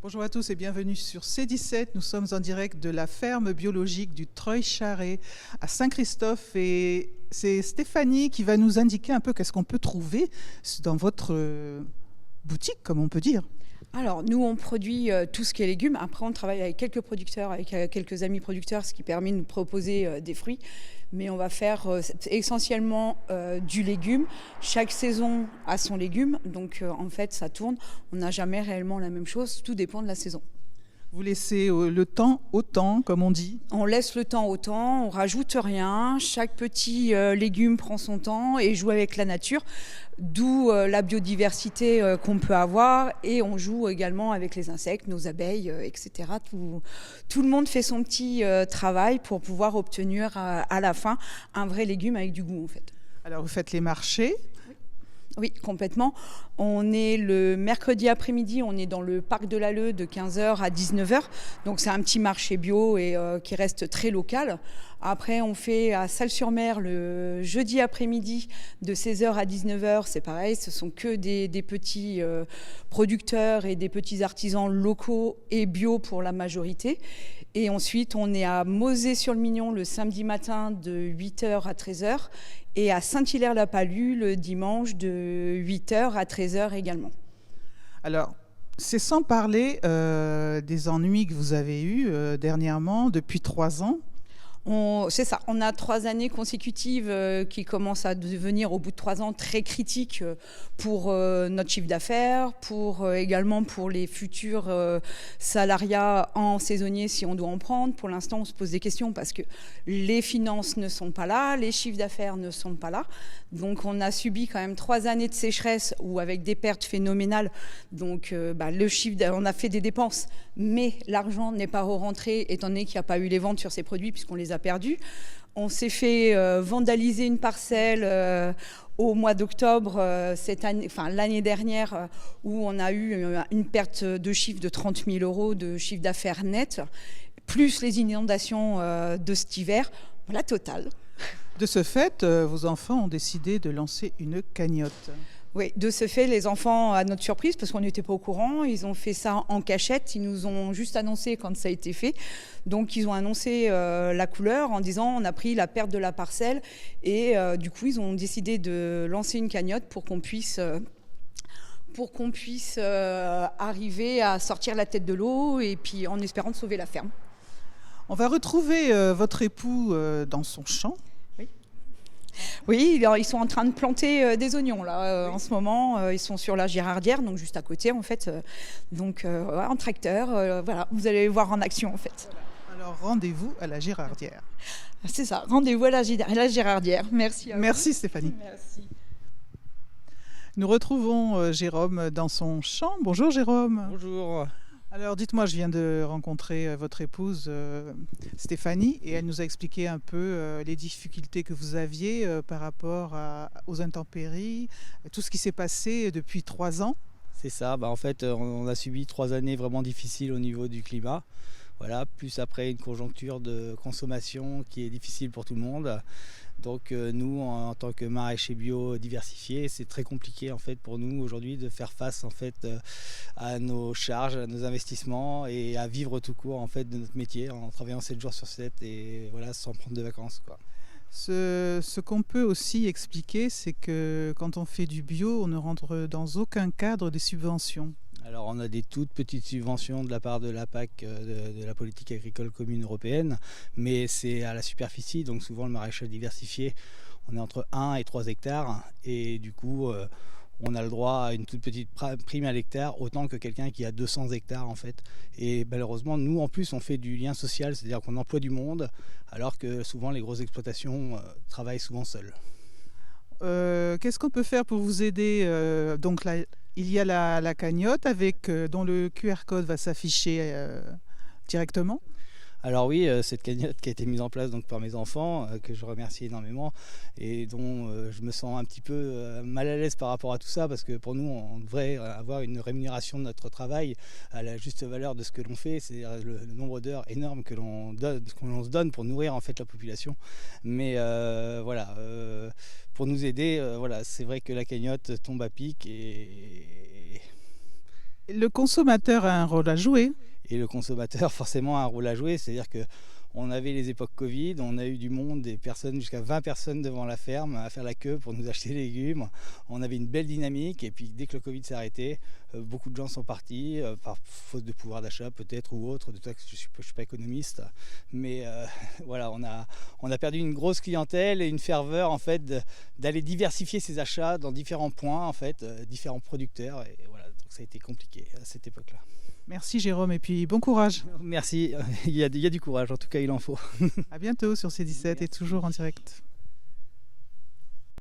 Bonjour à tous et bienvenue sur C17. Nous sommes en direct de la ferme biologique du Treuil-Charret à Saint-Christophe et c'est Stéphanie qui va nous indiquer un peu qu'est-ce qu'on peut trouver dans votre boutique, comme on peut dire. Alors, nous, on produit tout ce qui est légumes. Après, on travaille avec quelques producteurs, avec quelques amis producteurs, ce qui permet de nous proposer des fruits. Mais on va faire essentiellement du légume. Chaque saison a son légume. Donc, en fait, ça tourne. On n'a jamais réellement la même chose. Tout dépend de la saison. Vous laissez le temps au temps, comme on dit. On laisse le temps au temps, on rajoute rien. Chaque petit légume prend son temps et joue avec la nature. D'où la biodiversité qu'on peut avoir. Et on joue également avec les insectes, nos abeilles, etc. Tout le monde fait son petit travail pour pouvoir obtenir à la fin un vrai légume avec du goût, en fait. Alors, vous faites les marchés. Oui, complètement. On est le mercredi après-midi, on est dans le parc de l'Alleu de 15h à 19h. Donc c'est un petit marché bio et qui reste très local. Après, on fait à Salles-sur-Mer le jeudi après-midi de 16h à 19h. C'est pareil, ce sont que des petits producteurs et des petits artisans locaux et bio pour la majorité. Et ensuite, on est à Mosée-sur-le-Mignon le samedi matin de 8h à 13h et à Saint-Hilaire-la-Palud le dimanche de 8h à 13h également. Alors, c'est sans parler des ennuis que vous avez eus dernièrement, depuis 3 ans. C'est ça, on a 3 années consécutives qui commencent à devenir au bout de 3 ans très critiques pour notre chiffre d'affaires, également pour les futurs salariats en saisonnier si on doit en prendre. Pour l'instant, on se pose des questions parce que les finances ne sont pas là, les chiffres d'affaires ne sont pas là. Donc on a subi quand même 3 années de sécheresse ou avec des pertes phénoménales. Donc le chiffre, on a fait des dépenses, mais l'argent n'est pas rentré étant donné qu'il n'y a pas eu les ventes sur ces produits puisqu'on les a perdus. On s'est fait vandaliser une parcelle au mois d'octobre l'année dernière où on a eu une perte de chiffre de 30 000 € de chiffre d'affaires net, plus les inondations de cet hiver, la totale. De ce fait, vos enfants ont décidé de lancer une cagnotte. Oui, de ce fait, les enfants, à notre surprise, parce qu'on n'était pas au courant, ils ont fait ça en cachette. Ils nous ont juste annoncé quand ça a été fait. Donc, ils ont annoncé la couleur en disant on a pris la perte de la parcelle. Et du coup, ils ont décidé de lancer une cagnotte pour qu'on puisse arriver à sortir la tête de l'eau et puis en espérant de sauver la ferme. On va retrouver votre époux dans son champ. Oui, ils sont en train de planter des oignons là en ce moment. Ils sont sur la Girardière, donc juste à côté en fait. Donc en tracteur, voilà, vous allez les voir en action en fait. Alors rendez-vous à la Girardière. C'est ça, rendez-vous à la Girardière. Merci. Merci Stéphanie. Merci. Nous retrouvons Jérôme dans son champ. Bonjour Jérôme. Bonjour. Alors dites-moi, je viens de rencontrer votre épouse Stéphanie et elle nous a expliqué un peu les difficultés que vous aviez par rapport aux intempéries, tout ce qui s'est passé depuis 3 ans. C'est ça, en fait on a subi 3 années vraiment difficiles au niveau du climat. Voilà, plus après une conjoncture de consommation qui est difficile pour tout le monde. Donc nous, en tant que maraîchers bio diversifiés, c'est très compliqué en fait pour nous aujourd'hui de faire face en fait à nos charges, à nos investissements et à vivre tout court en fait de notre métier en travaillant 7 jours sur 7 et voilà, sans prendre de vacances, quoi. Ce qu'on peut aussi expliquer, c'est que quand on fait du bio, on ne rentre dans aucun cadre des subventions. Alors on a des toutes petites subventions de la part de la PAC, de la politique agricole commune européenne, mais c'est à la superficie, donc souvent le maraîchage diversifié, on est entre 1 et 3 hectares, et du coup on a le droit à une toute petite prime à l'hectare, autant que quelqu'un qui a 200 hectares en fait. Et malheureusement, nous en plus on fait du lien social, c'est-à-dire qu'on emploie du monde, alors que souvent les grosses exploitations travaillent souvent seules. Qu'est-ce qu'on peut faire pour vous aider donc là, il y a la cagnotte dont le QR code va s'afficher directement. Alors oui, cette cagnotte qui a été mise en place donc par mes enfants, que je remercie énormément et dont je me sens un petit peu mal à l'aise par rapport à tout ça, parce que pour nous on devrait avoir une rémunération de notre travail à la juste valeur de ce que l'on fait, c'est-à-dire le nombre d'heures énormes que l'on se donne pour nourrir en fait la population. Mais voilà, pour nous aider, voilà, c'est vrai que la cagnotte tombe à pic Le consommateur a un rôle à jouer. Et le consommateur forcément a un rôle à jouer, c'est-à-dire que on avait les époques Covid, on a eu du monde, des personnes, jusqu'à 20 personnes devant la ferme à faire la queue pour nous acheter des légumes. On avait une belle dynamique et puis dès que le Covid s'est arrêté, beaucoup de gens sont partis, par faute de pouvoir d'achat peut-être ou autre, de je ne suis pas économiste, mais voilà, on a perdu une grosse clientèle et une ferveur en fait d'aller diversifier ses achats dans différents points, en fait, différents producteurs et voilà, donc ça a été compliqué à cette époque-là. Merci Jérôme et puis bon courage. Merci, il y a du courage, en tout cas il en faut. À bientôt sur C17 et toujours en direct.